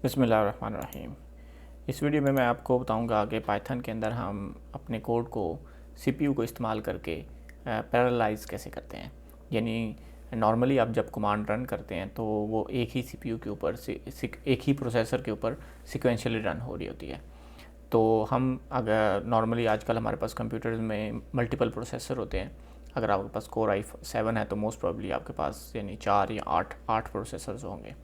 बिस्मिल्लाहिर्रहमानिर्रहीम। इस वीडियो में मैं आपको बताऊंगा कि पाइथन के अंदर हम अपने कोड को सीपीयू को इस्तेमाल करके पैरेललाइज कैसे करते हैं। यानी नॉर्मली आप जब कमांड रन करते हैं तो वो एक ही सीपीयू के ऊपर एक ही प्रोसेसर के ऊपर सिक्वेंशियली रन हो रही होती है। तो हम अगर नॉर्मली आजकल हमारे पास कंप्यूटर्स में मल्टीपल प्रोसेसर होते हैं। अगर आपके पास कोर i7 है तो मोस्ट प्रोबेबली आपके पास यानी 4 या 8 प्रोसेसर्स होंगे।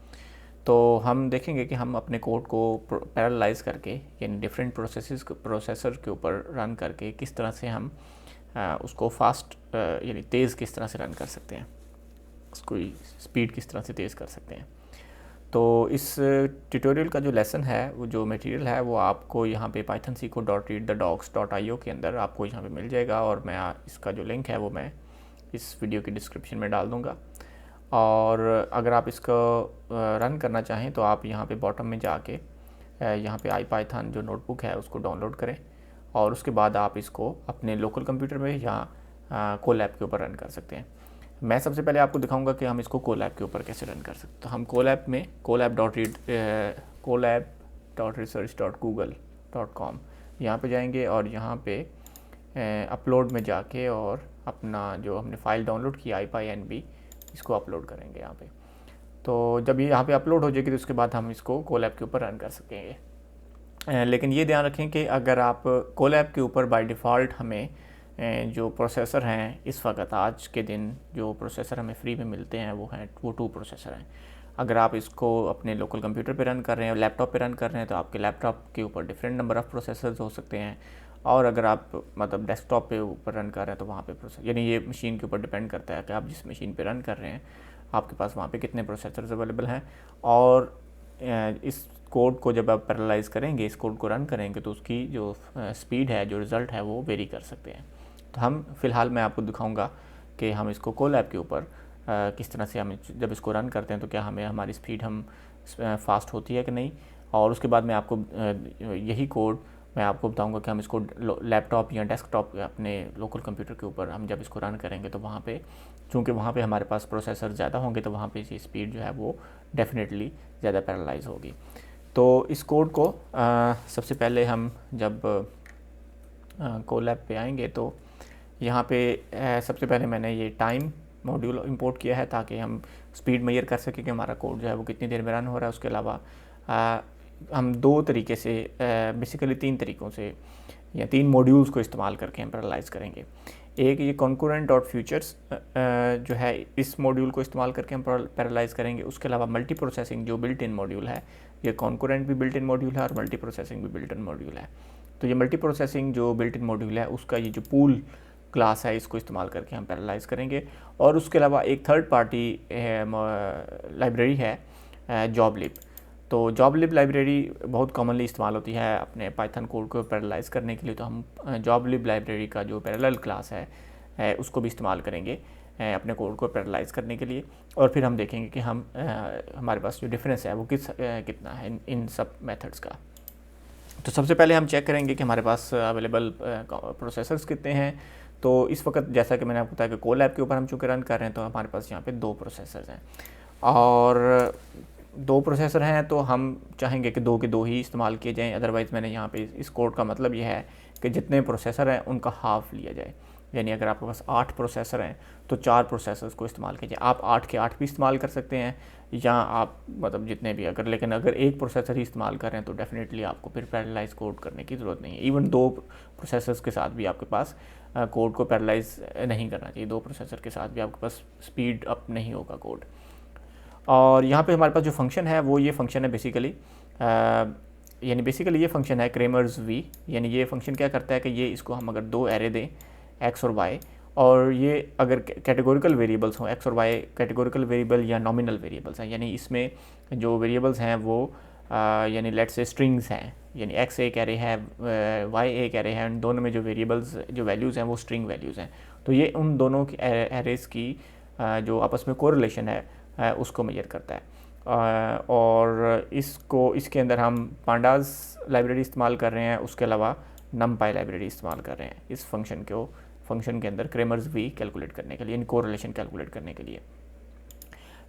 तो हम देखेंगे कि हम अपने कोड को पैरेललाइज करके यानी डिफरेंट प्रोसेसर के ऊपर रन करके किस तरह से हम उसको फास्ट यानी तेज़ किस तरह से रन कर सकते हैं, उसको स्पीड किस तरह से तेज़ कर सकते हैं। तो इस ट्यूटोरियल का जो लेसन है, वो जो मटेरियल है, वो आपको यहाँ पे pythonseco.readthedocs.io के अंदर आपको यहाँ पे मिल जाएगा। और मैं इसका जो लिंक है वो मैं इस वीडियो की डिस्क्रिप्शन में डाल दूँगा। और अगर आप इसको रन करना चाहें तो आप यहाँ पे बॉटम में जाके यहाँ पे IPython जो नोटबुक है उसको डाउनलोड करें और उसके बाद आप इसको अपने लोकल कंप्यूटर में या कोलैब के ऊपर रन कर सकते हैं। मैं सबसे पहले आपको दिखाऊंगा कि हम इसको कोलैब के ऊपर कैसे रन कर सकते हैं। तो हम कोलैब में colab.research.google.com यहाँ पे जाएंगे और यहाँ पे अपलोड में जाके और अपना जो हमने फ़ाइल डाउनलोड किया IPynb इसको अपलोड करेंगे यहाँ पे। तो जब ये यहाँ पे अपलोड हो जाएगी तो उसके बाद हम इसको कोलैब के ऊपर रन कर सकेंगे। लेकिन ये ध्यान रखें कि अगर आप कोलैब के ऊपर बाय डिफ़ॉल्ट हमें जो प्रोसेसर हैं इस वक्त आज के दिन जो प्रोसेसर हमें फ्री में मिलते हैं वो 2 प्रोसेसर हैं। अगर आप इसको अपने लोकल कंप्यूटर पे रन कर रहे हैं, लैपटॉप पे रन कर रहे हैं, तो आपके लैपटॉप के ऊपर डिफरेंट नंबर ऑफ़ प्रोसेसर्स हो सकते हैं। और अगर आप मतलब डेस्कटॉप पे ऊपर रन कर रहे हैं तो वहाँ पे प्रोसेसर यानी ये मशीन के ऊपर डिपेंड करता है कि आप जिस मशीन पे रन कर रहे हैं आपके पास वहाँ पे कितने प्रोसेसर्स अवेलेबल हैं। और इस कोड को जब आप पैरेललाइज करेंगे, इस कोड को रन करेंगे, तो उसकी जो स्पीड है, जो रिज़ल्ट है, वो वेरी कर सकते हैं। तो हम फ़िलहाल मैं आपको दिखाऊंगा कि हम इसको कोलैब के ऊपर किस तरह से हम जब इसको रन करते हैं तो क्या हमारी स्पीड फास्ट होती है कि नहीं। और उसके बाद मैं आपको यही कोड मैं आपको बताऊंगा कि हम इसको लैपटॉप या डेस्कटॉप अपने लोकल कंप्यूटर के ऊपर हम जब इसको रन करेंगे तो वहाँ पे, चूँकि वहाँ पे हमारे पास प्रोसेसर ज़्यादा होंगे, तो वहाँ पे ये स्पीड जो है वो डेफिनेटली ज़्यादा पैरेललाइज होगी। तो इस कोड को सबसे पहले हम जब कोलैब पे आएंगे तो यहाँ पे सबसे पहले मैंने ये टाइम मॉड्यूल इंपोर्ट किया है ताकि हम स्पीड मेजर कर सकें कि हमारा कोड जो है वो कितनी देर में रन हो रहा है। उसके अलावा हम 2 तरीके से बेसिकली 3 तरीक़ों से या 3 मॉड्यूल्स को इस्तेमाल करके हम पैरेललाइज करेंगे। एक ये कॉन्करेंट डॉट फ्यूचर्स जो है, इस मॉड्यूल को इस्तेमाल करके हम पैरेललाइज करेंगे। उसके अलावा मल्टी प्रोसेसिंग जो बिल्ट इन मॉड्यूल है, ये कॉन्करेंट भी बिल्ट इन मॉड्यूल है और मल्टी प्रोसेसिंग भी बिल्ट इन मॉड्यूल है। तो ये मल्टी प्रोसेसिंग जो बिल्ट इन मॉड्यूल है उसका ये जो पूल क्लास है इसको इस्तेमाल करके हम पैरेललाइज करेंगे। और उसके अलावा एक थर्ड पार्टी लाइब्रेरी है जॉबलिब। तो जॉबलिब लाइब्रेरी बहुत कॉमनली इस्तेमाल होती है अपने पाइथन कोड को पैरेललाइज करने के लिए। तो हम जॉबलिब लाइब्रेरी का जो पैरेलल क्लास है उसको भी इस्तेमाल करेंगे अपने कोड को पैरेललाइज करने के लिए। और फिर हम देखेंगे कि हमारे पास जो डिफरेंस है वो कितना है इन सब मेथड्स का। तो सबसे पहले हम चेक करेंगे कि हमारे पास अवेलेबल प्रोसेसर्स कितने हैं। तो इस वक्त जैसा कि मैंने आपको बताया कि कोलैब के ऊपर हम चूँकि रन कर रहे हैं तो हमारे पास यहाँ पे 2 प्रोसेसर्स हैं। और 2 प्रोसेसर हैं तो हम चाहेंगे कि 2 के 2 ही इस्तेमाल किए जाएँ। अदरवाइज़ मैंने यहाँ पे इस कोड का मतलब ये है कि जितने प्रोसेसर हैं उनका हाफ़ लिया जाए। यानी अगर आपके पास 8 प्रोसेसर हैं तो 4 प्रोसेसर्स को इस्तेमाल कीजिए। आप 8 के 8 भी इस्तेमाल कर सकते हैं या आप मतलब जितने भी लेकिन अगर एक प्रोसेसर ही इस्तेमाल कर रहे हैं तो डेफिनेटली आपको फिर पैरेललाइज कोड करने की ज़रूरत नहीं है। इवन 2 प्रोसेसर्स के साथ भी आपके पास कोड को पैरेललाइज नहीं करना चाहिए। 2 प्रोसेसर के साथ भी आपके पास स्पीड अप नहीं होगा कोड। और यहाँ पे हमारे पास जो फंक्शन है वो ये फंक्शन है बेसिकली ये फंक्शन है क्रेमर्स वी। यानी ये फंक्शन क्या करता है कि ये इसको हम अगर 2 एरे दें x और y, और ये अगर कैटेगोरिकल वेरिएबल्स हों, x और y कैटेगोरिकल वेरिएबल या नॉमिनल वेरिएबल्स हैं, यानी इसमें जो वेरिएबल्स हैं वो यानी लेट्स से स्ट्रिंग्स हैं, यानी x एक एरे है, y एक एरे है, उन दोनों में जो वेरिएबल्स जो वैल्यूज़ हैं वो स्ट्रिंग वैल्यूज़ हैं। तो ये उन दोनों की एरेज़ की जो आपस में कोरिलेशन है उसको मेजर करता है। और इसके अंदर हम पांडास लाइब्रेरी इस्तेमाल कर रहे हैं। उसके अलावा numpy लाइब्रेरी इस्तेमाल कर रहे हैं इस फंक्शन के अंदर क्रेमर्स वी कैलकुलेट करने के लिए, इन कोरिलेशन कैलकुलेट करने के लिए।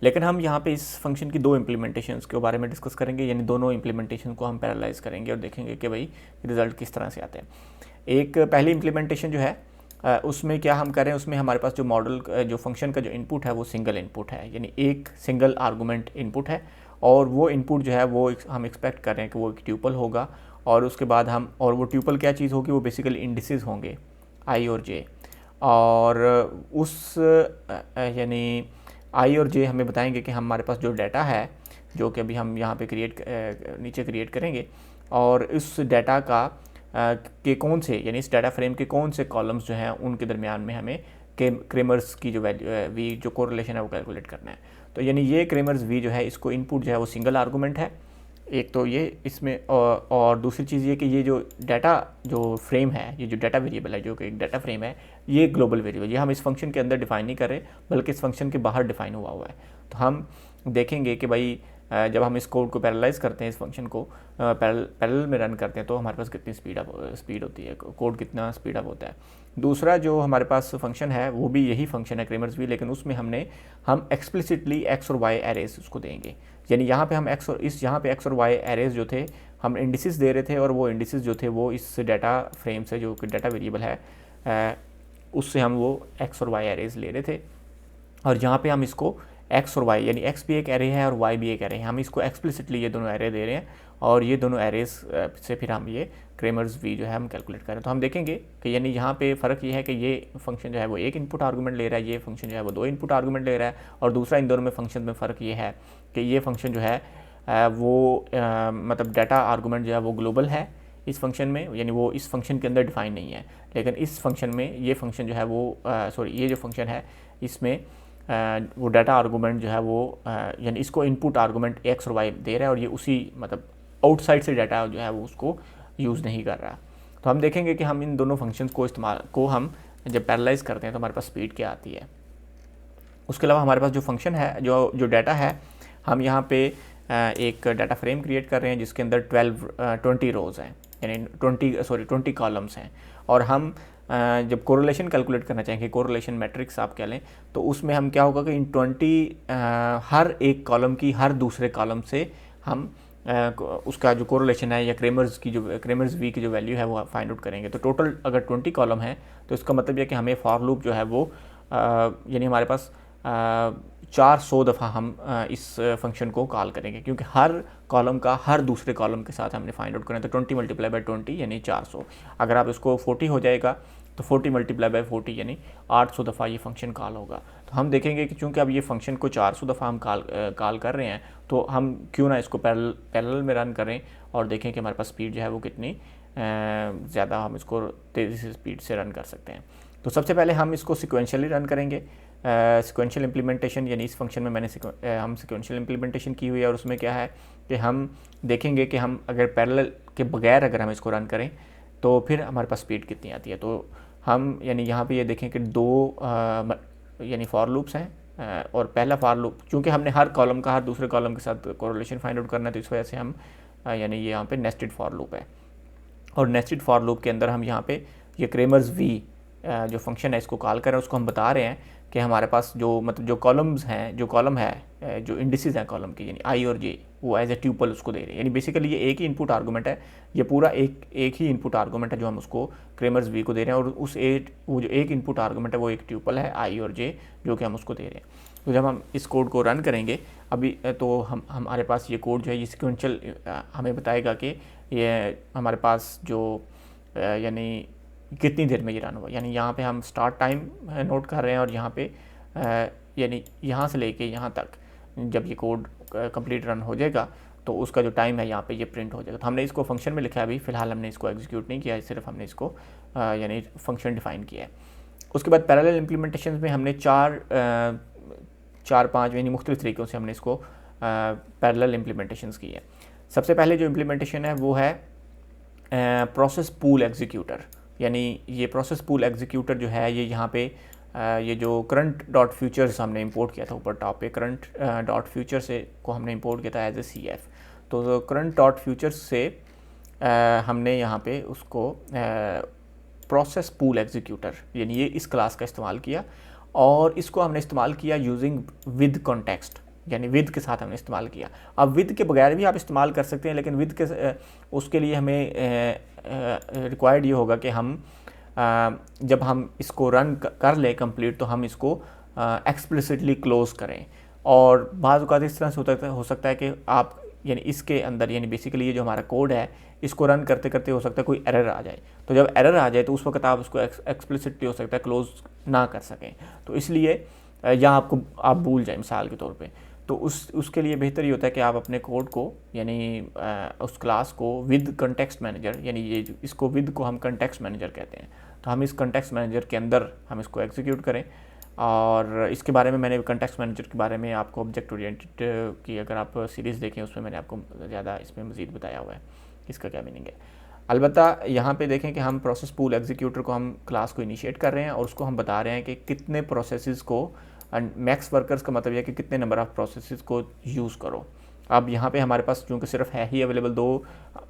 लेकिन हम यहाँ पे इस फंक्शन की दो इम्प्लीमेंटेशंस के बारे में डिस्कस करेंगे, यानी दोनों इम्प्लीमेंटेशन को हम पैरेललाइज करेंगे और देखेंगे कि भाई रिजल्ट किस तरह से आते हैं। एक पहली इम्प्लीमेंटेशन जो है उसमें क्या हम करें, उसमें हमारे पास जो मॉडल जो फंक्शन का जो इनपुट है वो सिंगल इनपुट है, यानी एक सिंगल आर्गूमेंट इनपुट है, और वो इनपुट जो है वो हम एक्सपेक्ट कर रहे हैं कि वो एक ट्यूपल होगा, और उसके बाद हम, और वो ट्यूपल क्या चीज़ होगी, वो बेसिकली इंडिसेस होंगे आई और जे, और उस यानी आई और जे हमें बताएंगे कि हमारे पास जो डाटा है जो कि अभी हम यहाँ पे नीचे क्रिएट करेंगे, और इस डाटा का के कौन से, यानी इस डाटा फ्रेम के कौन से कॉलम्स जो हैं उनके दरमियान में हमें क्रेमर्स की जो वैल्यू वी जो कोरिलेशन है वो कैलकुलेट करना है। तो यानी ये क्रेमर्स वी जो है, इसको इनपुट जो है वो सिंगल आर्गूमेंट है, एक तो ये इसमें, और दूसरी चीज़ ये कि ये जो डाटा जो फ्रेम है, ये जो डाटा वेरिएबल है जो कि एक डाटा फ्रेम है, ये ग्लोबल वेरिएबल, ये हम इस फंक्शन के अंदर डिफाइन नहीं कर रहे बल्कि इस फंक्शन के बाहर डिफाइन हुआ है। तो हम देखेंगे कि भाई जब हम इस कोड को पैरेललाइज करते हैं, इस फंक्शन को पैरेलल में रन करते हैं, तो हमारे पास कितनी स्पीड होती है, कोड कितना स्पीड अप होता है। दूसरा जो हमारे पास फंक्शन है वो भी यही फंक्शन है क्रेमर्स भी, लेकिन उसमें हम एक्सप्लिसिटली एक्स और वाई एरेज उसको देंगे, यानी यहाँ पे हम यहाँ पे एक्स और वाई एरेज जो थे हम इंडिसेस दे रहे थे, और वो इंडिसेस जो थे वो इस डाटा फ्रेम से, जो कि डाटा वेरिएबल है उससे हम वो एक्स और वाई एरेज ले रहे थे, और यहाँ पे हम इसको एक्स और वाई, यानी एक्स भी एक एरे है और वाई भी एक एरे है, हम इसको एक्सप्लिसिटली ये दोनों एरे दे रहे हैं, और ये दोनों एरेज से फिर हम ये क्रेमर्स वी जो है हम कैलकुलेट करें। तो हम देखेंगे कि यानी यहाँ पे फ़र्क ये है कि ये फंक्शन जो है वो एक इनपुट आर्गूमेंट ले रहा है, ये फंक्शन जो है वो दो इनपुट आर्गूमेंट ले रहा है, और दूसरा इन दोनों में फंक्शन में फ़र्क ये है कि ये फंक्शन जो है वो मतलब डाटा आर्गूमेंट जो है वो ग्लोबल है इस फंक्शन में, यानी वो इस फंक्शन के अंदर डिफाइन नहीं है, लेकिन इस फंक्शन में ये फंक्शन जो है वो ये जो फंक्शन है इसमें वो डाटा आर्गूमेंट जो है वो यानी इसको इनपुट आर्गूमेंट एक्स और वाई दे रहा है, और ये उसी मतलब आउटसाइड से डाटा जो है वो उसको यूज़ नहीं कर रहा। तो हम देखेंगे कि हम इन दोनों फंक्शंस को हम जब पैरेललाइज करते हैं तो हमारे पास स्पीड क्या आती है। उसके अलावा हमारे पास जो फंक्शन है, जो डाटा है, हम यहाँ पे एक डाटा फ्रेम क्रिएट कर रहे हैं जिसके अंदर 20 रोज़ हैं, यानी 20 कॉलम्स हैं, और हम जब कोरिलेशन कैलकुलेट करना चाहेंगे, कोरिलेशन मैट्रिक्स आप कह लें, तो उसमें हम क्या होगा कि इन 20 हर एक कॉलम की हर दूसरे कॉलम से हम उसका जो कोरिलेशन है या क्रेमर्स वी की जो वैल्यू है वो फाइंड आउट करेंगे। तो टोटल अगर 20 कॉलम है तो इसका मतलब यह कि हमें फॉर लूप जो है वो यानी हमारे पास 400 दफ़ा हम इस फंक्शन को कॉल करेंगे, क्योंकि हर कॉलम का हर दूसरे कॉलम के साथ हमने फाइंड आउट करना है। तो 20 मल्टीप्लाई बाई 20 यानी 400, अगर आप इसको 40 हो जाएगा तो 40 मल्टीप्लाई बाई 40 यानी 800 दफ़ा ये फंक्शन कॉल होगा। तो हम देखेंगे कि चूँकि अब ये फंक्शन को 400 दफ़ा हम कॉल कर रहे हैं, तो हम क्यों ना इसको पैरेलल में रन करें और देखें कि हमारे पास स्पीड जो है वो कितनी ज़्यादा हम इसको तेज़ी से स्पीड से रन कर सकते हैं। तो सबसे पहले हम इसको सिक्वेंशियली रन करेंगे, सिक्वेंशियल इम्प्लीमेंटेशन, यानी इस फंक्शन में हम सिक्वेंशियल इम्प्लीमेंटेशन की हुई है, और उसमें क्या है कि हम देखेंगे कि हम अगर पैरेलल के बगैर अगर हम इसको रन करें तो फिर हमारे पास स्पीड कितनी आती है। तो हम यानी यहाँ पे ये देखें कि दो यानी फॉर लूप्स हैं, और पहला फॉर लूप चूँकि हमने हर कॉलम का हर दूसरे कॉलम के साथ कोरिलेशन फाइंड आउट करना है, तो इस वजह से हम यानी ये यहाँ पे नेस्टेड फॉर लूप है, और नेस्टेड फॉर लूप के अंदर हम यहाँ पे ये क्रेमर्स वी जो फंक्शन है इसको कॉल कर रहे हैं, उसको हम बता रहे हैं कि हमारे पास जो मतलब जो कॉलम्स हैं, जो कॉलम है, जो इंडिसेस हैं कॉलम की, यानी आई और जे, वो एज ए ट्यूपल उसको दे रहे हैं। यानी बेसिकली ये एक ही इनपुट आर्गूमेंट है, ये पूरा एक ही इनपुट आर्गूमेंट है जो हम उसको क्रेमर्स वी को दे रहे हैं, और वो जो एक इनपुट आर्गूमेंट है वो एक ट्यूपल है आई और जे जो कि हम उसको दे रहे हैं। तो जब हम इस कोड को रन करेंगे अभी, तो हमारे पास ये कोड जो है ये सिक्वेंशियल हमें बताएगा कि ये हमारे पास जो यानी कितनी देर में ये रन हुआ। यानी यहाँ पे हम स्टार्ट टाइम नोट कर रहे हैं, और यहाँ पे यानी यहाँ से लेके यहाँ तक जब ये कोड कंप्लीट रन हो जाएगा तो उसका जो टाइम है यहाँ पे ये प्रिंट हो जाएगा। तो हमने इसको फंक्शन में लिखा है, अभी फ़िलहाल हमने इसको एग्जीक्यूट नहीं किया है, सिर्फ हमने इसको यानी फंक्शन डिफ़ाइन किया है। उसके बाद पैरेलल इम्प्लीमेंटेशन में हमने चार पाँच यानी मुख्तलिफ तरीक़ों से हमने इसको पैरेलल इम्प्लीमेंटेशंस की है। सबसे पहले जो इम्प्लीमेंटेशन है वो है प्रोसेस पूल एग्जीक्यूटर, यानी ये प्रोसेस पूल एग्जीक्यूटर जो है ये यहाँ पे ये जो करंट डॉट फ्यूचर्स हमने इंपोर्ट किया था ऊपर टॉप पे, करंट डॉट फ्यूचर से को हमने इंपोर्ट किया था एज ए CF। तो करंट डॉट फ्यूचर्स से हमने यहाँ पे उसको प्रोसेस पूल एग्जीक्यूटर यानी ये इस क्लास का इस्तेमाल किया, और इसको हमने इस्तेमाल किया यूजिंग विद कॉन्टेक्स्ट। यानी विद के साथ हमने इस्तेमाल किया। अब विद के बगैर भी आप इस्तेमाल कर सकते हैं, लेकिन विद के उसके लिए हमें रिक्वायर्ड ये होगा कि हम जब हम इसको रन कर ले कंप्लीट तो हम इसको एक्सप्लिसिटली क्लोज करें। और बाज़ औक़ात इस तरह से हो सकता है कि आप यानी इसके अंदर यानी बेसिकली ये जो हमारा कोड है इसको रन करते करते हो सकता है कोई एरर आ जाए, तो जब एरर आ जाए तो उस वक्त आप उसको एक्सप्लिसिटली हो सकता है क्लोज ना कर सकें, तो इसलिए या आप भूल जाएं मिसाल के तौर पे, तो उसके लिए बेहतर ये होता है कि आप अपने कोड को यानी उस क्लास को विद कंटेक्स्ट मैनेजर, यानी ये इसको विद को हम कंटेक्स्ट मैनेजर कहते हैं, तो हम इस कंटेक्स्ट मैनेजर के अंदर हम इसको एग्जीक्यूट करें। और इसके बारे में मैंने कंटेक्स्ट मैनेजर के बारे में आपको ऑब्जेक्ट ओरिएंटेड की अगर आप सीरीज़ देखें उसमें मैंने आपको ज़्यादा इसमें मज़ीद बताया हुआ है इसका क्या मीनिंग है। अलबत्ता यहाँ पे देखें कि हम प्रोसेस पूल एग्जीक्यूटर को हम क्लास को इनिशिएट कर रहे हैं और उसको हम बता रहे हैं कि कितने प्रोसेसेस को, मैक्स वर्कर्स का मतलब यह कि कितने नंबर ऑफ़ प्रोसेसेस को यूज़ करो। अब यहाँ पे हमारे पास चूँकि सिर्फ है ही अवेलेबल 2,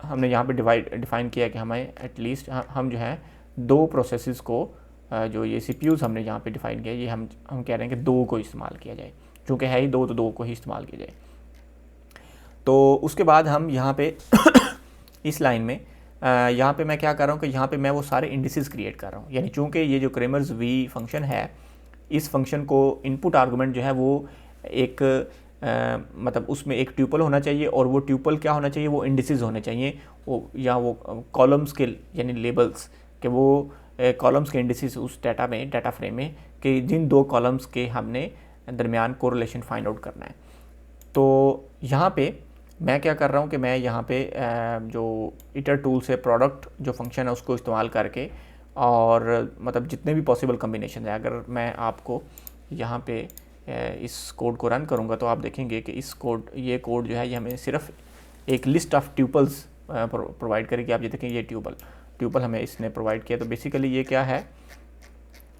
हमने यहाँ पे डिफ़ाइन किया कि हमें एटलीस्ट हम जो है 2 प्रोसेसेस को जो ये CPUs हमने यहाँ पे डिफ़ाइन किया, ये हम कह रहे हैं कि 2 को इस्तेमाल किया जाए, चूँकि है ही 2 तो 2 को ही इस्तेमाल किया जाए। तो उसके बाद हम यहाँ पे इस लाइन में यहाँ पे मैं क्या कर रहा हूँ कि यहाँ पे मैं वो सारे इंडिसेस क्रिएट कर रहा हूँ, यानी चूँकि ये जो क्रेमर्स वी फंक्शन है, इस फंक्शन को इनपुट आर्गुमेंट जो है वो एक मतलब उसमें एक ट्यूपल होना चाहिए, और वो ट्यूपल क्या होना चाहिए, वो इंडिसेस होने चाहिए, वो या वो कॉलम्स के यानी लेबल्स के वो कॉलम्स के इंडिसेस उस डाटा फ्रेम में कि जिन 2 कॉलम्स के हमने दरमियान कोरिलेशन फाइंड आउट करना है। तो यहाँ पे मैं क्या कर रहा हूँ कि मैं यहाँ पे जो इटर टूल से प्रोडक्ट जो फंक्शन है उसको इस्तेमाल करके, और मतलब जितने भी पॉसिबल कम्बिनेशन है, अगर मैं आपको यहाँ पे इस कोड को रन करूँगा तो आप देखेंगे कि ये कोड जो है ये हमें सिर्फ एक लिस्ट ऑफ ट्यूपल्स प्रोवाइड करेगी। आप ये देखें ये ट्यूपल हमें इसने प्रोवाइड किया। तो बेसिकली ये क्या है,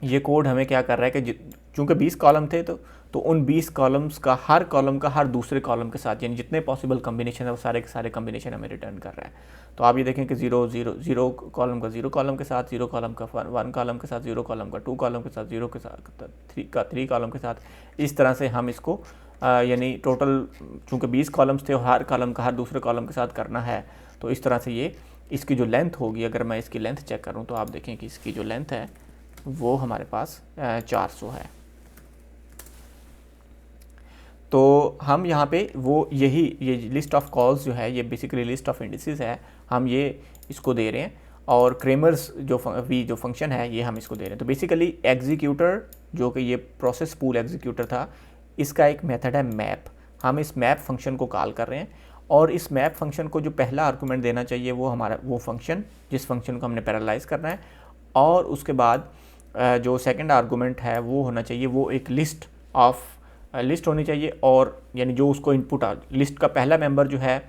ये कोड हमें क्या कर रहा है कि चूँकि 20 कॉलम थे तो उन 20 कॉलम्स का हर कॉलम का हर दूसरे कॉलम के साथ यानी जितने पॉसिबल कम्बिनेशन है वो सारे के सारे कम्बिनेशन हमें रिटर्न कर रहा है। तो आप ये देखें कि 0 कॉलम का 0 कॉलम के साथ, 0 कॉलम का 1 कॉलम के साथ, 0 कॉलम का 2 कॉलम के साथ, 0 के साथ 3 कॉलम के साथ, इस तरह से हम इसको यानी टोटल चूँकि 20 कॉलम्स थे और हर कॉलम का हर दूसरे कॉलम के साथ करना है, तो इस तरह से ये इसकी जो लेंथ होगी, अगर मैं इसकी लेंथ चेक करूँ तो आप देखें कि इसकी जो लेंथ है वो हमारे पास 400 है। तो हम यहाँ पे वो ये लिस्ट ऑफ कॉल्स जो है ये बेसिकली लिस्ट ऑफ इंडिसेस है, हम ये इसको दे रहे हैं, और क्रेमर्स जो फंक्शन है ये हम इसको दे रहे हैं। तो बेसिकली एग्जीक्यूटर जो कि ये प्रोसेस पूल एग्जीक्यूटर था, इसका एक मेथड है मैप। हम इस मैप फंक्शन को कॉल कर रहे हैं, और इस मैप फंक्शन को जो पहला आर्गूमेंट देना चाहिए वो हमारा वो फंक्शन जिस फंक्शन को हमने पैरालाइज करना है, और उसके बाद जो सेकंड आर्गूमेंट है वो होना चाहिए, वो एक लिस्ट होनी चाहिए, और यानी जो उसको इनपुट लिस्ट का पहला मेंबर जो है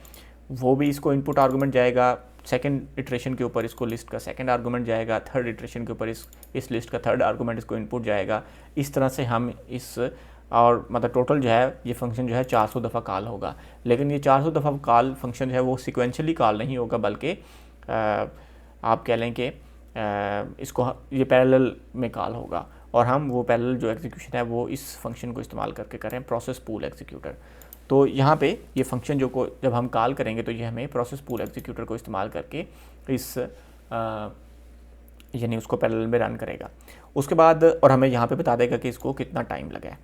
वो भी इसको इनपुट आर्गूमेंट जाएगा, सेकंड इटरेशन के ऊपर इसको लिस्ट का सेकंड आर्गूमेंट जाएगा, थर्ड इटरेशन के ऊपर इस लिस्ट का थर्ड आर्गूमेंट इसको इनपुट जाएगा। इस तरह से हम और मतलब टोटल जो है ये फंक्शन जो है 400 दफ़ा कॉल होगा। लेकिन ये 400 दफ़ा कॉल फंक्शन जो है वो सिक्वेंशली कॉल नहीं होगा, बल्कि आप कह लें कि इसको ये पैरेलल में कॉल होगा, और हम वो पैरेलल जो एग्जीक्यूशन है वो इस फंक्शन को इस्तेमाल करके करें, प्रोसेस पूल एग्जीक्यूटर। तो यहाँ पे ये फंक्शन जब हम कॉल करेंगे तो ये हमें प्रोसेस पूल एग्जीक्यूटर को इस्तेमाल करके इस यानी उसको पैरेलल में रन करेगा। उसके बाद और हमें यहाँ पे बता देगा कि इसको कितना टाइम लगा है।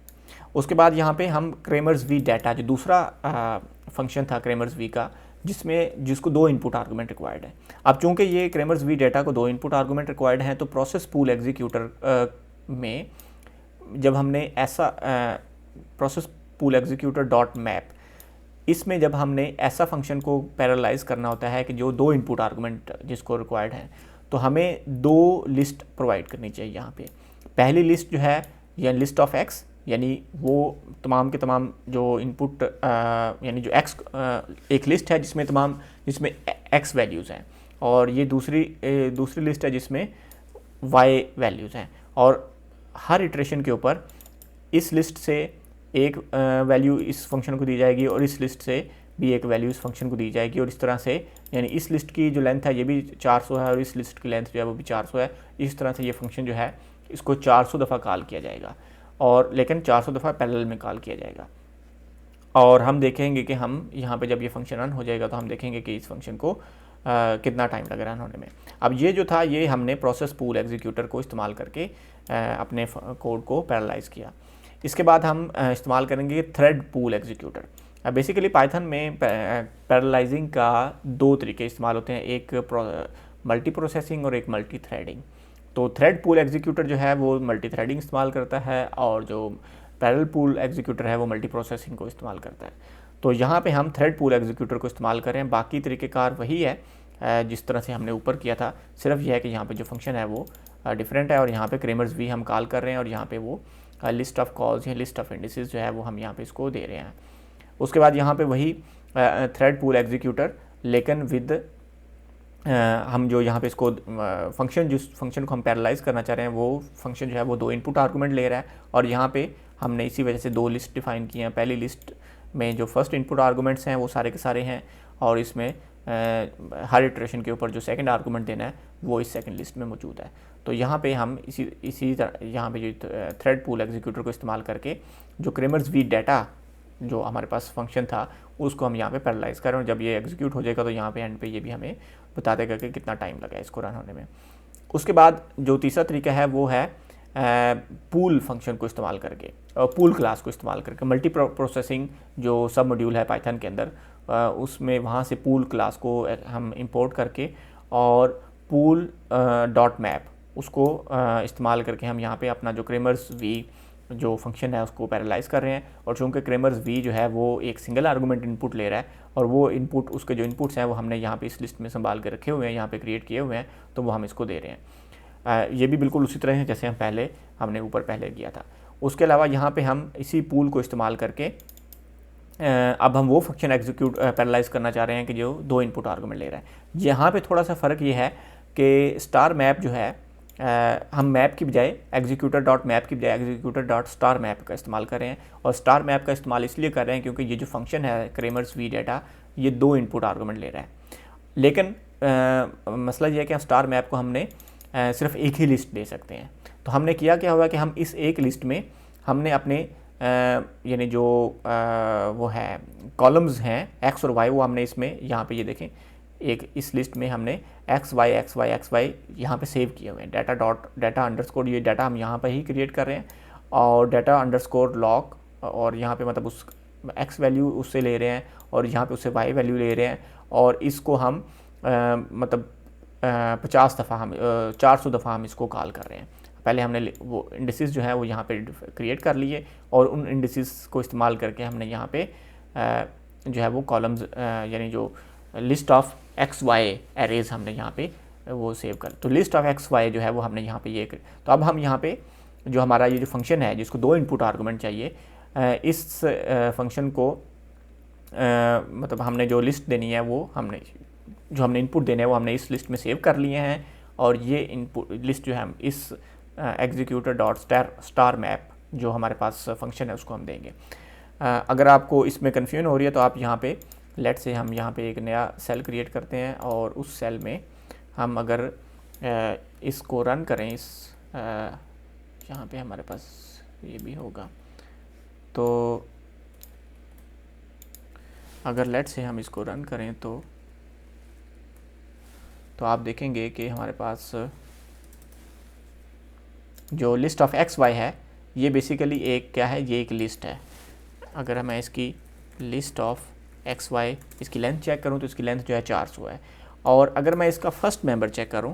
उसके बाद यहाँ पे हम क्रेमर्स वी डाटा जो दूसरा फंक्शन था क्रेमर्स वी का, जिसको 2 इनपुट आर्गूमेंट रिक्वायर्ड है। अब चूँकि ये क्रेमर्स वी डाटा को 2 इनपुट आर्गूमेंट रिक्वायर्ड हैं, तो प्रोसेस पूल एग्जीक्यूटर में जब हमने ऐसा process pool executor dot map, इसमें जब हमने ऐसा फंक्शन को पैरेललाइज करना होता है कि जो 2 इनपुट आर्गूमेंट जिसको रिक्वायर्ड है, तो हमें 2 लिस्ट प्रोवाइड करनी चाहिए। यहाँ पे पहली लिस्ट जो है या लिस्ट ऑफ एक्स, यानी वो तमाम के तमाम जो इनपुट यानी जो एक्स एक लिस्ट है जिसमें एक्स वैल्यूज़ हैं, और ये दूसरी लिस्ट है जिसमें वाई वैल्यूज़ हैं, और हर इटरेशन के ऊपर इस लिस्ट से एक वैल्यू इस फंक्शन को दी जाएगी और इस लिस्ट से भी एक वैल्यू इस फंक्शन को दी जाएगी, और इस तरह से यानी इस लिस्ट की जो लेंथ है ये भी 400 है और इस लिस्ट की लेंथ जो है वो भी 400 है। इस तरह से ये फंक्शन जो है इसको 400 दफ़ा कॉल किया जाएगा, और लेकिन 400 दफ़ा पैरेलल में कॉल किया जाएगा। और हम देखेंगे कि हम यहाँ पे जब ये फंक्शन रन हो जाएगा तो हम देखेंगे कि इस फंक्शन को कितना टाइम लग रहा है रन होने में। अब ये जो था ये हमने प्रोसेस पूल एग्जीक्यूटर को इस्तेमाल करके अपने कोड को पैरालाइज़ किया। इसके बाद हम इस्तेमाल करेंगे thread pool executor. Basically Python में पैरालाइजिंग का दो तरीके इस्तेमाल होते हैं, एक मल्टी प्रोसेसिंग और एक मल्टी थ्रेडिंग। तो थ्रेड पूल एग्जीक्यूटर जो है वो मल्टी थ्रेडिंग इस्तेमाल करता है और जो पैरेलल पूल एग्जीक्यूटर है वो मल्टी प्रोसेसिंग को इस्तेमाल करता है। तो यहाँ पे हम थ्रेड पूल एग्जीक्यूटर को इस्तेमाल करें, बाकी तरीक़ेकार वही है जिस तरह से हमने ऊपर किया था, सिर्फ यह है कि यहाँ पे जो फंक्शन है वो डिफरेंट है और यहाँ पे क्रेमर्स भी हम कॉल कर रहे हैं और यहाँ पे वो लिस्ट ऑफ कॉल्स या लिस्ट ऑफ इंडिसेस जो है वो हम यहाँ पे इसको दे रहे हैं। उसके बाद यहाँ पे वही थ्रेड पूल एग्जीक्यूटर, लेकिन विद हम जो यहाँ पे इसको फंक्शन जिस फंक्शन को हम पैरालाइज करना चाह रहे हैं वो फंक्शन जो है वो 2 इनपुट आर्गूमेंट ले रहा है और यहाँ पे हमने इसी वजह से 2 लिस्ट डिफाइन की हैं। पहली लिस्ट में जो फर्स्ट इनपुट आर्गूमेंट्स हैं वो सारे के सारे हैं और इसमें हर इटरेशन के ऊपर जो सेकंड आर्गूमेंट देना है वो इस सेकंड लिस्ट में मौजूद है। तो यहाँ पे हम इसी तरह यहाँ पे जो थ्रेड पूल एग्जीक्यूटर को इस्तेमाल करके जो क्रेमर्स वी डाटा जो हमारे पास फंक्शन था उसको हम यहाँ पे पैरालाइज करें और जब ये एग्जीक्यूट हो जाएगा तो यहाँ पे एंड पे ये भी हमें बता देगा कि कितना टाइम लगा इसको रन होने में। उसके बाद जो तीसरा तरीका है वो है पूल फंक्शन को इस्तेमाल करके, पूल क्लास को इस्तेमाल करके मल्टी प्रोसेसिंग जो सब मॉड्यूल है पाइथन के अंदर उसमें वहाँ से पूल क्लास को हम इंपोर्ट करके और पूल डॉट मैप उसको इस्तेमाल करके हम यहाँ पे अपना जो क्रेमर्स वी जो फंक्शन है उसको पैरालाइज कर रहे हैं। और चूँकि क्रेमर्स वी जो है वो एक सिंगल आर्गूमेंट इनपुट ले रहा है और वो इनपुट उसके जो इनपुट्स हैं वो हमने यहाँ पे इस लिस्ट में संभाल के रखे हुए हैं, यहाँ पे क्रिएट किए हुए हैं, तो वो हम इसको दे रहे हैं। ये भी बिल्कुल उसी तरह है जैसे हम हमने ऊपर पहले किया था। उसके अलावा यहाँ पर हम इसी पूल को इस्तेमाल करके अब हम वो फंक्शन एग्जीक्यूट पैरालाइज करना चाह रहे हैं कि जो 2 इनपुट आर्गूमेंट ले रहा है। यहाँ पे थोड़ा सा फ़र्क ये है कि स्टार मैप जो है हम मैप की बजाय एग्जीक्यूटर डॉट मैप की बजाय एग्जीक्यूटर डॉट स्टार मैप का इस्तेमाल कर रहे हैं और स्टार मैप का इस्तेमाल इसलिए कर रहे हैं क्योंकि ये जो फंक्शन है क्रेमर्स वी डाटा ये 2 इनपुट आर्गूमेंट ले रहा है। लेकिन मसला ये है कि स्टार मैप को हमने सिर्फ एक ही लिस्ट दे सकते हैं। तो हमने किया क्या हुआ कि हम इस एक लिस्ट में हमने अपने यानी जो वो है कॉलम्स हैं एक्स और वाई वो हमने इसमें यहाँ पे ये देखें एक इस लिस्ट में हमने एक्स वाई यहाँ पे सेव किए हुए हैं। डाटा अंडरस्कोर ये डाटा हम यहाँ पे ही क्रिएट कर रहे हैं और डाटा अंडरस्कोर लॉग और यहाँ पे मतलब उस एक्स वैल्यू उससे ले रहे हैं और यहाँ पे उससे वाई वैल्यू ले रहे हैं और इसको हम मतलब 50 दफ़ा हम 400 दफ़ा हम इसको कॉल कर रहे हैं। पहले हमने वो इंडिसेस जो है वो यहाँ पे क्रिएट कर लिए और उन इंडिसेस को इस्तेमाल करके हमने यहाँ पे जो है वो कॉलम्स यानी जो list of X Y arrays हमने यहाँ पे वो सेव कर। तो लिस्ट ऑफ एक्स वाई जो है वो हमने यहाँ पे ये तो अब हम यहाँ पे जो हमारा ये जो फंक्शन है जिसको 2 इनपुट आर्गूमेंट चाहिए इस फंक्शन को मतलब हमने जो लिस्ट देनी है वो हमने इनपुट देने हैं वो हमने इस लिस्ट में सेव कर लिए हैं और ये इनपुट लिस्ट जो है हम इस एग्जीक्यूटर डॉट स्टार मैप जो हमारे पास फंक्शन है उसको हम देंगे। अगर आपको इसमें कन्फ्यूजन हो रही है तो आप यहाँ पे लेट से हम यहाँ पे एक नया सेल क्रिएट करते हैं और उस सेल में हम अगर इसको रन करें इस यहाँ पे हमारे पास ये भी होगा तो अगर लेट से हम इसको रन करें तो आप देखेंगे कि हमारे पास जो लिस्ट ऑफ एक्स वाई है ये बेसिकली एक क्या है, ये एक लिस्ट है। अगर मैं इसकी लिस्ट ऑफ एक्स वाई इसकी लेंथ चेक करूं तो इसकी लेंथ जो है 400 है। और अगर मैं इसका फर्स्ट मेंबर चेक करूं,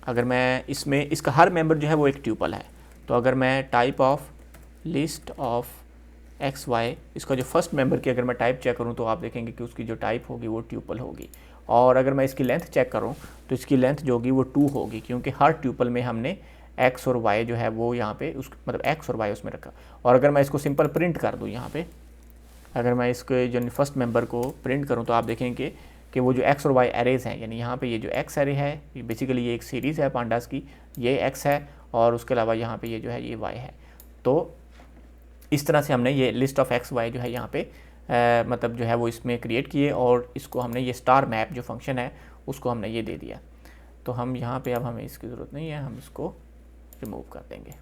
अगर मैं इसमें इसका हर मेंबर जो है वो एक ट्यूपल है, तो अगर मैं type of list of X Y इसका जो फर्स्ट मेंबर की अगर मैं टाइप चेक करूं तो आप देखेंगे कि उसकी जो टाइप होगी वो ट्यूपल होगी। और अगर मैं इसकी लेंथ चेक करूं तो इसकी लेंथ जो होगी वो 2 होगी क्योंकि हर ट्यूपल में हमने एक्स और वाई जो है वो यहाँ पे उस मतलब एक्स और वाई उसमें रखा। और अगर मैं इसको सिंपल प्रिंट कर दूँ यहाँ पे, अगर मैं इसके जो फर्स्ट मेंबर को प्रिंट करूँ तो आप देखेंगे कि वो जो एक्स और वाई एरेज हैं, यानी यहाँ पे ये जो एक्स एरे है ये बेसिकली ये एक सीरीज़ है पांडास की, ये एक्स है और उसके अलावा यहाँ पे ये जो है ये वाई है। तो इस तरह से हमने ये लिस्ट ऑफ एक्स वाई जो है यहाँ पे मतलब जो है वो इसमें क्रिएट किए और इसको हमने ये स्टार मैप जो फंक्शन है उसको हमने ये दे दिया। तो हम यहाँ पे अब हमें इसकी ज़रूरत नहीं है, हम इसको रिमूव कर देंगे।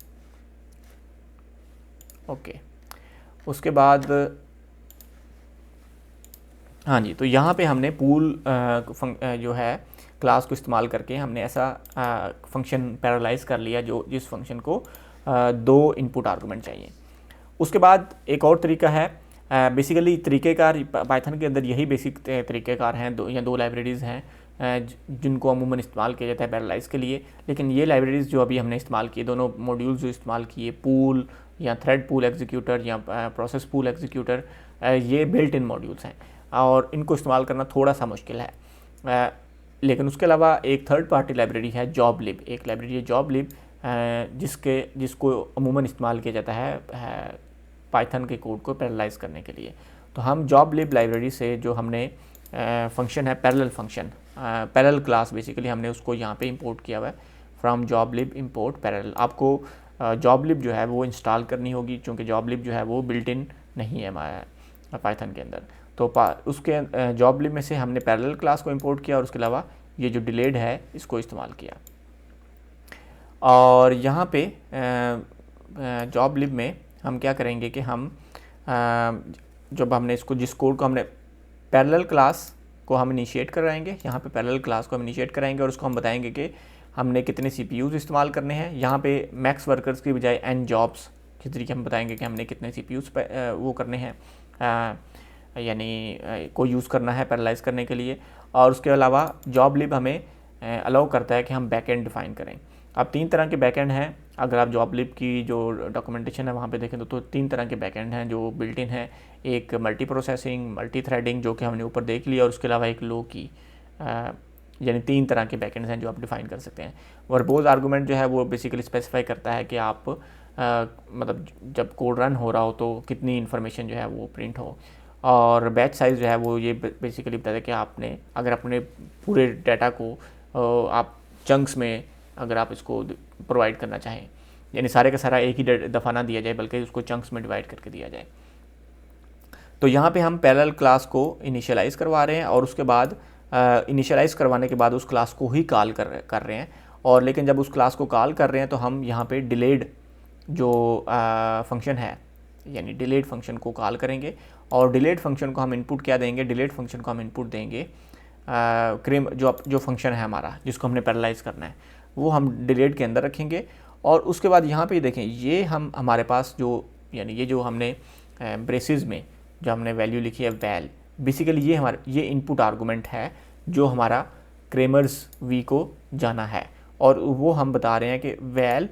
ओके, उसके बाद हाँ जी, तो यहाँ पे हमने पूल जो है क्लास को इस्तेमाल करके हमने ऐसा फंक्शन पैरालाइज कर लिया जो जिस फंक्शन को दो इनपुट आर्गुमेंट चाहिए। उसके बाद एक और तरीका है, बेसिकली तरीक़ेकार पाइथन के अंदर यही बेसिक तरीक़ेकार हैं, दो लाइब्रेरीज़ हैं जिनको अमूमन इस्तेमाल किया जाता है पैरालाइज के लिए। लेकिन ये लाइब्रेरीज़ जो अभी हमने इस्तेमाल किए, दोनों मॉड्यूल्स जो इस्तेमाल किए, पूल या थ्रेड पूल एग्जीक्यूटर या प्रोसेस पूल एग्जीक्यूटर, ये बिल्ट इन मॉड्यूल्स हैं और इनको इस्तेमाल करना थोड़ा सा मुश्किल है। लेकिन उसके अलावा एक थर्ड पार्टी लाइब्रेरी है जॉबलिब, एक लाइब्रेरी है जॉबलिब जिसको अमूमन इस्तेमाल किया जाता है पाइथन के कोड को पैरेललाइज करने के लिए। तो हम जॉबलिब लाइब्रेरी से जो हमने फंक्शन है parallel function, parallel class basically हमने उसको यहाँ पे इंपोर्ट किया हुआ है, फ्रॉम जॉबलिब इंपोर्ट पैरेलल। आपको जॉबलिब जो है वो इंस्टॉल करनी होगी क्योंकि जॉबलिब जो है वो बिल्ट इन नहीं है हमारा पाइथन के अंदर। तो उसके जॉबलिब में से हमने पैरेलल क्लास को इंपोर्ट किया और उसके अलावा ये जो डिलेड है इसको इस्तेमाल किया। और यहाँ पे जॉबलिब में हम क्या करेंगे कि हम जब हमने इसको जिस कोड को हमने पैरेलल क्लास को हम इनिशिएट कराएंगे, यहाँ पे पैरेलल क्लास को हम इनिशिएट कराएंगे और उसको हम बताएंगे कि हमने कितने CPUs इस्तेमाल करने हैं। यहाँ पे मैक्स वर्कर्स की बजाय n जॉब्स के तरीके हम बताएंगे कि हमने कितने CPUs वो करने हैं, यानी को यूज़ करना है पैरेललाइज करने के लिए। और उसके अलावा जॉबलिब हमें अलाउ करता है कि हम बैकएंड डिफ़ाइन करें। अब 3 तरह के बैकएंड हैं, अगर आप जॉबलिब की जो डॉक्यूमेंटेशन है वहाँ पे देखें तो 3 तरह के बैकएंड हैं जो बिल्ट इन है। एक मल्टी प्रोसेसिंग, मल्टी थ्रेडिंग जो कि हमने ऊपर देख लिया, और उसके अलावा एक लो की, यानी 3 तरह के बैकएंड हैं जो आप डिफ़ाइन कर सकते हैं। वर्बोज आर्गूमेंट जो है वो बेसिकली स्पेसिफाई करता है कि आप मतलब जब कोड रन हो रहा हो तो कितनी इन्फॉर्मेशन जो है वो प्रिंट हो। और बैच साइज़ जो है वो ये बेसिकली बताता है कि आपने अगर अपने पूरे डाटा को आप चंक्स में अगर आप इसको प्रोवाइड करना चाहें, यानी सारे का सारा एक ही दफ़ा ना दिया जाए बल्कि उसको चंक्स में डिवाइड करके दिया जाए। तो यहाँ पे हम पैरेलल क्लास को इनिशियलाइज़ करवा रहे हैं और उसके बाद इनिशियलाइज़ करवाने के बाद उस क्लास को ही कॉल कर रहे हैं। और लेकिन जब उस क्लास को कॉल कर रहे हैं तो हम यहाँ पे डिलेड जो फंक्शन है, यानी डिलेड फंक्शन को कॉल करेंगे। और डिलेड फंक्शन को हम इनपुट क्या देंगे, डिलेड फंक्शन को हम इनपुट देंगे जो फंक्शन है हमारा जिसको हमने पैरेललाइज करना है वो हम डिलेड के अंदर रखेंगे। और उसके बाद यहाँ पे देखें ये हम हमारे पास जो, यानी ये जो हमने ब्रेसेस में जो हमने वैल्यू लिखी है वैल, बेसिकली ये इनपुट आर्गूमेंट है जो हमारा क्रेमर्स वी को जाना है। और वो हम बता रहे हैं कि val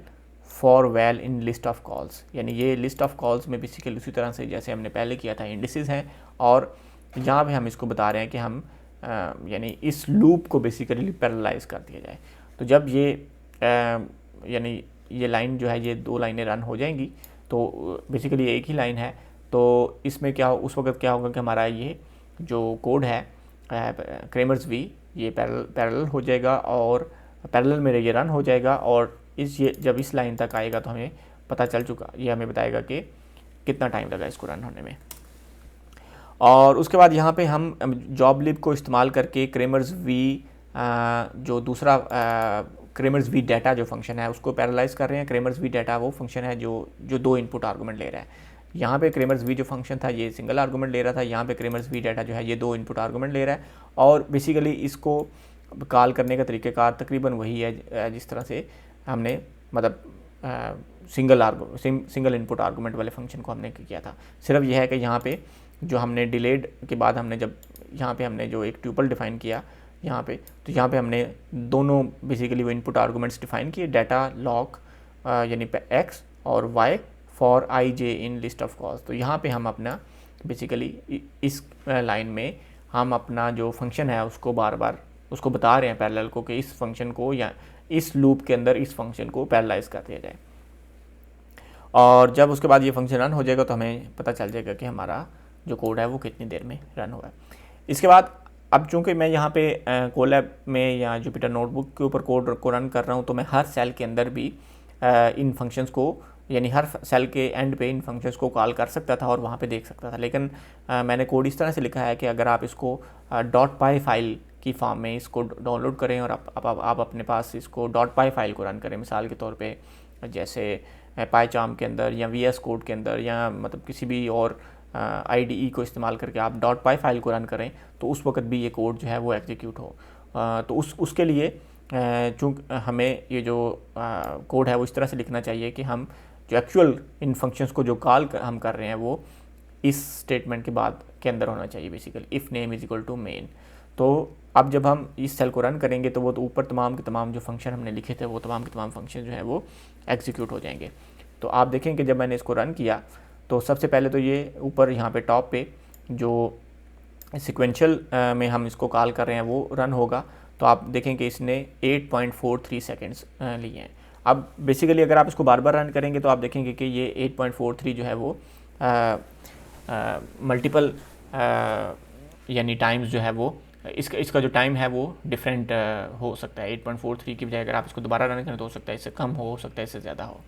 for val in list of cols, यानी ये लिस्ट ऑफ कॉल्स में बेसिकली उसी तरह से जैसे हमने पहले किया था इंडिसेस हैं। और यहाँ पे हम इसको बता रहे हैं कि हम यानी इस लूप को बेसिकली पैरेललाइज कर दिया जाए। तो जब ये यानी ये लाइन जो है ये 2 लाइनें रन हो जाएंगी तो बेसिकली एक ही लाइन है, तो इसमें क्या उस वक्त क्या होगा कि हमारा ये जो कोड है क्रेमर्स वी ये पैरेलल हो जाएगा और पैरेलल में ये रन हो जाएगा। और जब इस लाइन तक आएगा तो हमें पता चल चुका, ये हमें बताएगा कि कितना टाइम लगा इसको रन होने में। और उसके बाद यहाँ पे हम जॉबलिब को इस्तेमाल करके क्रेमर्स वी जो दूसरा क्रेमर्स वी डाटा जो फंक्शन है उसको पैरेललाइज कर रहे हैं। क्रेमर्स वी डाटा वो फंक्शन है जो 2 इनपुट आर्गूमेंट ले रहा है। यहाँ पे क्रेमर्स वी जो फंक्शन था ये सिंगल आर्गूमेंट ले रहा था, यहाँ पे क्रेमर्स वी डाटा जो है ये 2 इनपुट आर्गूमेंट ले रहा है। और बेसिकली इसको कॉल करने का तरीक़ेकार तकरीबन वही है जिस तरह से हमने मतलब सिंगल इनपुट आर्गूमेंट वाले फंक्शन को हमने किया था। सिर्फ यह है कि यहाँ पे जो हमने डिलेड के बाद हमने जब यहाँ पे हमने जो एक ट्यूपल डिफ़ाइन किया यहाँ पे, तो यहाँ पे हमने दोनों बेसिकली वो इनपुट आर्गूमेंट्स डिफ़ाइन किए, डाटा लॉग यानी x और y for ij in list of calls. तो यहाँ पे हम अपना बेसिकली इस लाइन में हम अपना जो फंक्शन है उसको बार बार उसको बता रहे हैं पैरेलल को कि इस फंक्शन को या इस लूप के अंदर इस फंक्शन को पैरेललाइज कर दिया जाए। और जब उसके बाद ये फंक्शन रन हो जाएगा तो हमें पता चल जाएगा कि हमारा जो कोड है वो कितनी देर में रन हुआ है। इसके बाद अब चूँकि मैं यहाँ पे कोलैब में या जुपिटर नोटबुक के ऊपर कोड को रन कर रहा हूँ तो मैं हर सेल के अंदर भी इन फंक्शंस को, यानी हर सेल के एंड पे इन फंक्शंस को कॉल कर सकता था और वहाँ पे देख सकता था। लेकिन मैंने कोड इस तरह से लिखा है कि अगर आप इसको .py फाइल की फॉर्म में इसको डाउनलोड करें और आप अपने पास इसको .py फाइल को रन करें, मिसाल के तौर पे जैसे पाईचार्म के अंदर या VS कोड के अंदर या मतलब किसी भी और IDE को इस्तेमाल करके आप .py फाइल को रन करें तो उस वक्त भी ये कोड जो है वो एग्जीक्यूट हो। तो उसके लिए चूँकि हमें ये जो कोड है वो इस तरह से लिखना चाहिए कि हम जो एक्चुअल इन फंक्शंस को जो कॉल हम कर रहे हैं वो इस स्टेटमेंट के बाद के अंदर होना चाहिए, basically if name is equal to main. तो अब जब हम इस सेल को रन करेंगे तो वो तो ऊपर तमाम के तमाम जो फंक्शन हमने लिखे थे वो तमाम के तमाम फंक्शन जो है वो एग्जीक्यूट हो जाएंगे। तो आप देखें कि जब मैंने इसको रन किया तो सबसे पहले तो ये ऊपर यहाँ पे टॉप पे जो सिक्वेंशियल में हम इसको कॉल कर रहे हैं वो रन होगा। तो आप देखें कि इसने 8.43 सेकेंड्स लिए हैं। अब बेसिकली अगर आप इसको बार बार रन करेंगे तो आप देखेंगे कि ये 8.43 जो है वो मल्टीपल यानी टाइम्स जो है वो इसका जो टाइम है वो डिफरेंट हो सकता है। 8.43 की बजाय अगर आप इसको दोबारा रन करें तो हो सकता है इससे कम हो सकता है इससे ज़्यादा हो।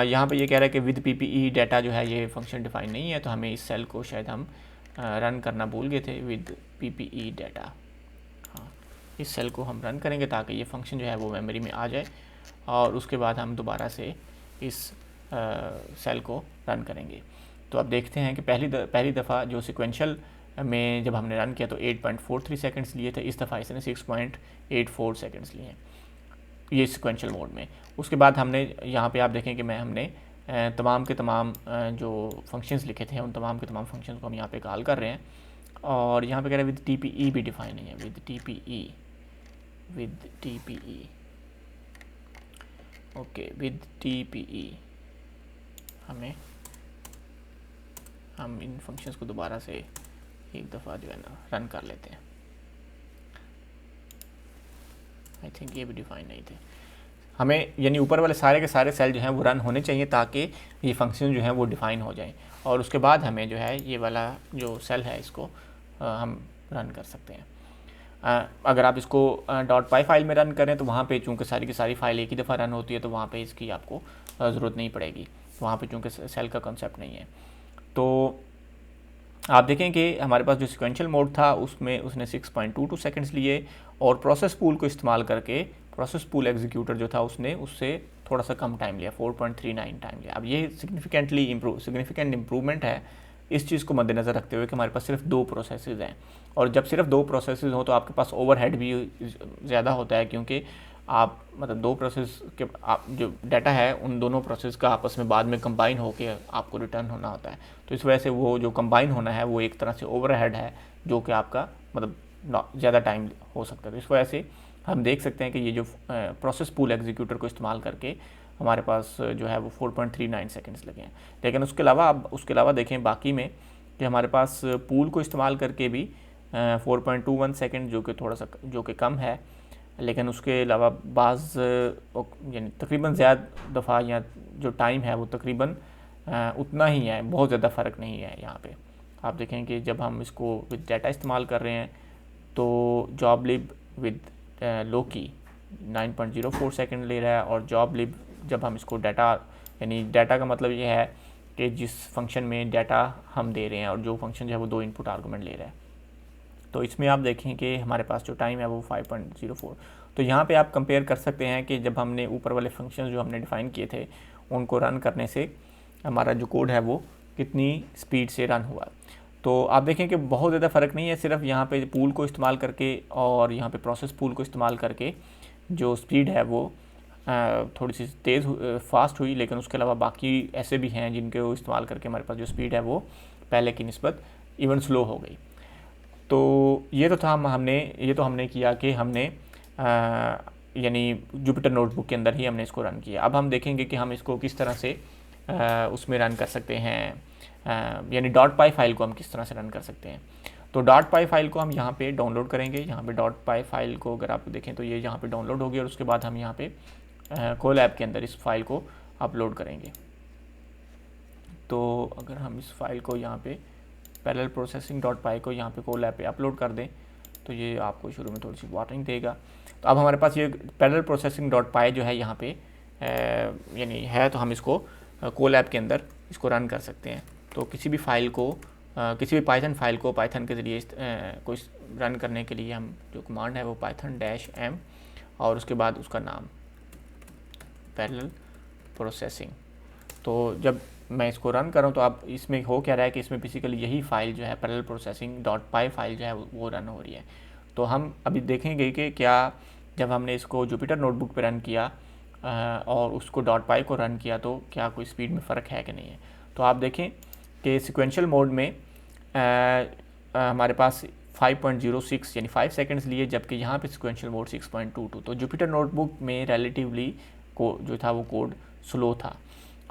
यहाँ पे ये कह रहा है कि विद PPE डाटा जो है ये फंक्शन डिफाइन नहीं है, तो हमें इस सेल को शायद हम रन करना भूल गए थे। विद PPE डाटा, हाँ इस सेल को हम रन करेंगे ताकि ये फंक्शन जो है वो मेमोरी में आ जाए और उसके बाद हम दोबारा से इस सेल को रन करेंगे। तो अब देखते हैं कि पहली दफ़ा जो सिक्वेंशियल में जब हमने रन किया तो 8.43 सेकेंड्स लिए थे, इस दफ़ा इसने 6.84 सेकेंड्स लिए हैं ये सिक्वेंशियल मोड में। उसके बाद हमने यहाँ पे आप देखें कि हमने तमाम के तमाम जो फंक्शंस लिखे थे उन तमाम के तमाम फंक्शंस को हम यहाँ पे कॉल कर रहे हैं और यहाँ पे कह रहे हैं विद TPE भी डिफाइन नहीं है। With TPE okay, with TPE हम इन फंक्शंस को दोबारा से एक दफ़ा जो है ना रन कर लेते हैं। आई थिंक ये भी डिफाइन नहीं थे हमें, यानी ऊपर वाले सारे के सारे सेल जो हैं वो रन होने चाहिए ताकि ये फंक्शन जो है वो डिफ़ाइन हो जाए और उसके बाद हमें जो है ये वाला जो सेल है इसको हम रन कर सकते हैं। अगर आप इसको .py फाइल में रन करें तो वहाँ पे चूँकि सारी की सारी फाइल एक ही दफ़ा रन होती है तो वहाँ पे इसकी आपको ज़रूरत नहीं पड़ेगी, वहाँ पे चूँकि सेल का कॉन्सेप्ट नहीं है। तो आप देखें कि हमारे पास जो सिक्वेंशियल मोड था उसमें उसने 6.22 सेकंड्स लिए और प्रोसेस पूल को इस्तेमाल करके प्रोसेस पूल एग्जीक्यूटर जो था उसने उससे थोड़ा सा कम टाइम लिया, 4.39 टाइम लिया। अब ये सिग्निफिकेंट इम्प्रूवमेंट है इस चीज़ को मद्देनज़र रखते हुए कि हमारे पास सिर्फ 2 प्रोसेसेस हैं और जब सिर्फ 2 प्रोसेसेस हो तो आपके पास ओवरहेड भी ज़्यादा होता है क्योंकि आप मतलब 2 प्रोसेस के आप जो डाटा है उन दोनों प्रोसेस का आपस में बाद में कंबाइन होकर आपको रिटर्न होना होता है। तो इस वजह से वो जो कंबाइन होना है वो एक तरह से ओवरहेड है जो कि आपका मतलब ज़्यादा टाइम हो सकता है। तो इस वजह से हम देख सकते हैं कि ये जो प्रोसेस पूल एग्जीक्यूटर को इस्तेमाल करके हमारे पास जो है वो 4.39 सेकेंड्स लगे हैं। लेकिन उसके अलावा देखें बाकी में कि हमारे पास पूल को इस्तेमाल करके भी 4.21 सेकेंड जो कि कम है, लेकिन उसके अलावा बाज़ यानी तकरीबन ज़्यादा दफ़ा या जो टाइम है वो तकरीबन उतना ही है, बहुत ज़्यादा फ़र्क नहीं है। यहाँ पे आप देखें कि जब हम इसको विद डाटा इस्तेमाल कर रहे हैं तो job lib with Loki 9.04 second ले रहा है और जॉब लिब जब हम इसको डाटा, यानी डाटा का मतलब ये है कि जिस फंक्शन में डाटा हम दे रहे हैं और जो फंक्शन जो है वो 2 इनपुट आर्गूमेंट ले रहा है, तो इसमें आप देखें कि हमारे पास जो टाइम है वो 5.04। तो यहाँ पे आप कंपेयर कर सकते हैं कि जब हमने ऊपर वाले फंक्शन जो हमने डिफ़ाइन किए थे उनको रन करने से हमारा जो कोड है वो कितनी स्पीड से रन हुआ। तो आप देखें कि बहुत ज़्यादा फ़र्क नहीं है, सिर्फ यहाँ पे पूल को इस्तेमाल करके और यहाँ पे प्रोसेस पूल को इस्तेमाल करके जो स्पीड है वो थोड़ी सी फास्ट हुई, लेकिन उसके अलावा बाकी ऐसे भी हैं जिनके वो इस्तेमाल करके हमारे पास जो स्पीड है वो पहले की निस्बत इवन स्लो हो गई। तो ये तो हमने किया कि हमने यानी जुपिटर नोटबुक के अंदर ही हमने इसको रन किया। अब हम देखेंगे कि हम इसको किस तरह से उसमें रन कर सकते हैं, यानी .py फाइल को हम किस तरह से रन कर सकते हैं। तो .py फाइल को हम यहाँ पे डाउनलोड करेंगे। यहाँ पे .py फाइल को अगर आप देखें तो ये यहाँ पे डाउनलोड होगी और उसके बाद हम यहाँ पे कोलैब के अंदर इस फाइल को अपलोड करेंगे। तो अगर हम इस फाइल को यहाँ पे पैरेलल प्रोसेसिंग .py को यहाँ पे कोलैब पे अपलोड कर दें तो ये आपको शुरू में थोड़ी सी वार्निंग देगा। तो अब हमारे पास ये पैरेलल प्रोसेसिंग .py जो है यहाँ पे यानी है, तो हम इसको कोलैब के अंदर इसको रन कर सकते हैं। तो किसी भी फाइल को किसी भी पाइथन फाइल को पाइथन के ज़रिए कोई रन करने के लिए हम जो कमांड है वो python-m और उसके बाद उसका नाम पैरेलल प्रोसेसिंग। तो जब मैं इसको रन कर रहा हूँ तो अब इसमें हो क्या रहा है कि इसमें बेसिकली यही फाइल जो है पैरेलल प्रोसेसिंग डॉट पाई फाइल जो है वो रन हो रही है। तो हम अभी देखेंगे कि क्या जब हमने इसको जुपिटर नोटबुक पे रन किया और उसको डॉट पाई को रन किया तो क्या कोई स्पीड में फ़र्क है कि नहीं है। तो आप देखें कि सिक्वेंशियल मोड में हमारे पास 5.06 यानी 5 सेकंड्स लिए, जबकि यहाँ पे सिक्वेंशियल मोड 6.22। तो जुपिटर नोटबुक में रिलेटिवली को जो था वो कोड स्लो था,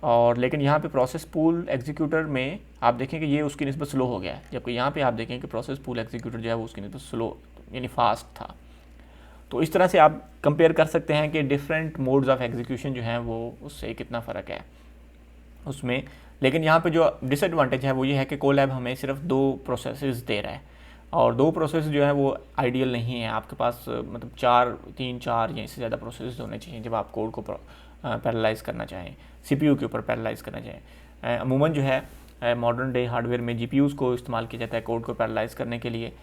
और लेकिन यहाँ पे प्रोसेस पूल एग्जीक्यूटर में आप देखें कि ये उसकी निस्बत स्लो हो गया है, जबकि यहाँ पे आप देखें कि प्रोसेस पूल एग्जीक्यूटर जो है वो उसकी निस्बत स्लो यानी फास्ट था। तो इस तरह से आप कंपेयर कर सकते हैं कि डिफरेंट मोड्स ऑफ एग्जीक्यूशन जो हैं वो उससे कितना फ़र्क है उसमें। लेकिन यहाँ पे जो डिसएडवांटेज है वो ये है कि कोलैब हमें सिर्फ 2 प्रोसेसेस दे रहा है, और 2 प्रोसेस जो है वो आइडियल नहीं है। आपके पास मतलब 3-4 या इससे ज़्यादा प्रोसेस होने चाहिए जब आप कोड को पैरेललाइज करना चाहें, सीपीयू के ऊपर पैरेललाइज करना चाहें। अमूमन जो है मॉडर्न डे हार्डवेयर में जीपीयूज़ को इस्तेमाल किया जाता है कोड को पैरेललाइज करने के लिए।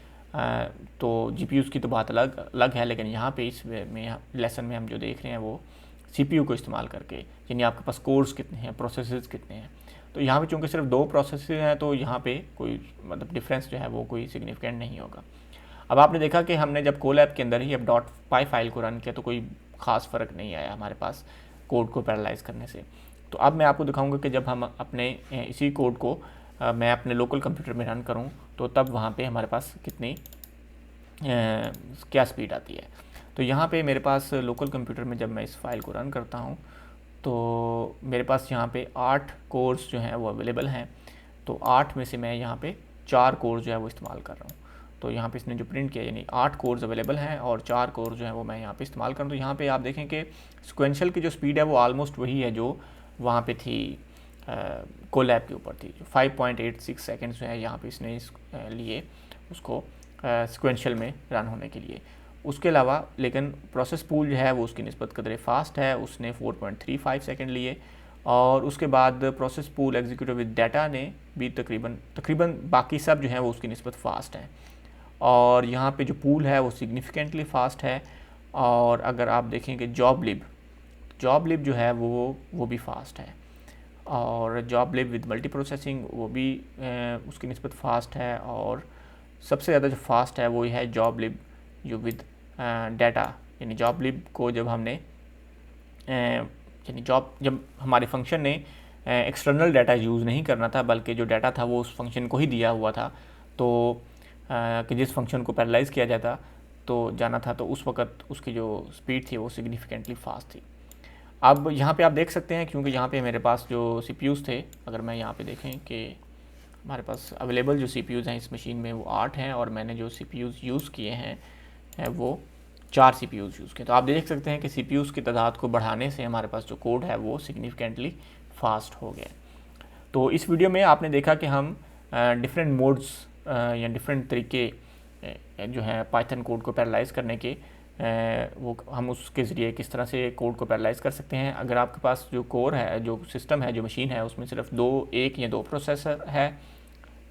तो जीपीयूज़ की तो बात अलग है, लेकिन यहाँ पे इस में लेसन में हम जो देख रहे हैं वो सीपीयू को इस्तेमाल करके, यानी आपके पास कोर्स कितने हैं, प्रोसेसेस कितने हैं। तो यहाँ पे चूँकि सिर्फ 2 प्रोसेस हैं तो यहाँ पे कोई मतलब डिफरेंस जो है वो कोई सिग्निफिकेंट नहीं होगा। अब आपने देखा कि हमने जब कोलैब के अंदर ही अब डॉट पाई फाइल को रन किया तो कोई ख़ास फ़र्क नहीं आया हमारे पास कोड को पैरेललाइज करने से। तो अब मैं आपको दिखाऊंगा कि जब हम अपने इसी कोड को मैं अपने लोकल कंप्यूटर में रन करूं तो तब वहाँ पे हमारे पास कितनी क्या स्पीड आती है। तो यहाँ पे मेरे पास लोकल कंप्यूटर में जब मैं इस फाइल को रन करता हूँ तो मेरे पास यहाँ पे 8 कोर्स जो हैं वो अवेलेबल हैं। तो 8 में से मैं यहाँ पे 4 कोर्स जो है वो इस्तेमाल कर रहा हूँ। तो यहाँ पे इसने जो प्रिंट किया यानी 8 कोर्स अवेलेबल हैं और 4 कोर्स जो है वो मैं यहाँ पे इस्तेमाल करूँ। तो यहाँ पे आप देखें कि सिक्वेंशियल की जो स्पीड है वो ऑलमोस्ट वही है जो वहाँ पे थी कोलैब के ऊपर थी, जो 5.86 सेकेंड्स जो है यहाँ पे इसने लिए उसको सिक्वेंशियल में रन होने के लिए। उसके अलावा लेकिन प्रोसेस पूल जो है वो उसकी निस्बत कदरे फास्ट है, उसने 4.35 सेकेंड लिए। और उसके बाद process pool executive with data ने भी तकरीबन बाकी सब जो है वो उसकी निस्बत फास्ट है। और यहाँ पे जो पूल है वो सिग्निफिकेंटली फास्ट है। और अगर आप देखें कि जॉब लिब जो है वो भी फास्ट है, और job lib with multi processing वो भी उसकी निस्बत फास्ट है। और सबसे ज़्यादा जो फास्ट है वो है जॉब लिब जो विद डाटा, यानी जॉब लिब को जब हमने यानी जब हमारे फंक्शन ने एक्सटर्नल डाटा यूज़ नहीं करना था बल्कि जो डाटा था वो उस फंक्शन को ही दिया हुआ था, तो कि जिस फंक्शन को पैरेललाइज किया जाना था तो उस वक़्त उसकी जो स्पीड थी वो सिग्निफिकेंटली फास्ट थी। अब यहाँ पे आप देख सकते हैं क्योंकि यहाँ पे मेरे पास जो सीपीयूज़ थे, अगर मैं यहाँ पे देखें कि हमारे पास अवेलेबल जो सीपीयूज़ हैं इस मशीन में वो 8 हैं और मैंने जो सीपीयूज़ यूज़ किए हैं वो 4 सीपीयूज़ यूज़ किए। तो आप देख सकते हैं कि सीपीयूज़ की तादाद को बढ़ाने से हमारे पास जो कोड है वो सिग्निफिकेंटली फास्ट हो गया। तो इस वीडियो में आपने देखा कि हम डिफरेंट मोड्स या डिफरेंट तरीके जो हैं पाइथन कोड को पैरेललाइज करने के वो हम उसके ज़रिए किस तरह से कोड को पैरेललाइज कर सकते हैं। अगर आपके पास जो कोर है, जो सिस्टम है, जो मशीन है उसमें सिर्फ 1 या 2 प्रोसेसर है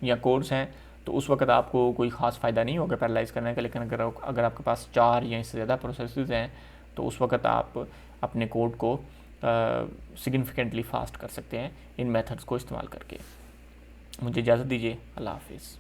या कोर्स हैं तो उस वक्त आपको कोई ख़ास फ़ायदा नहीं होगा पैरेललाइज करने का। लेकिन अगर आपके पास 4 या इससे ज़्यादा प्रोसेसर्स हैं तो उस वक्त आप अपने कोड को सिग्निफिकेंटली फास्ट कर सकते हैं इन मेथड्स को इस्तेमाल करके। मुझे इजाज़त दीजिए, अल्लाह हाफिज़।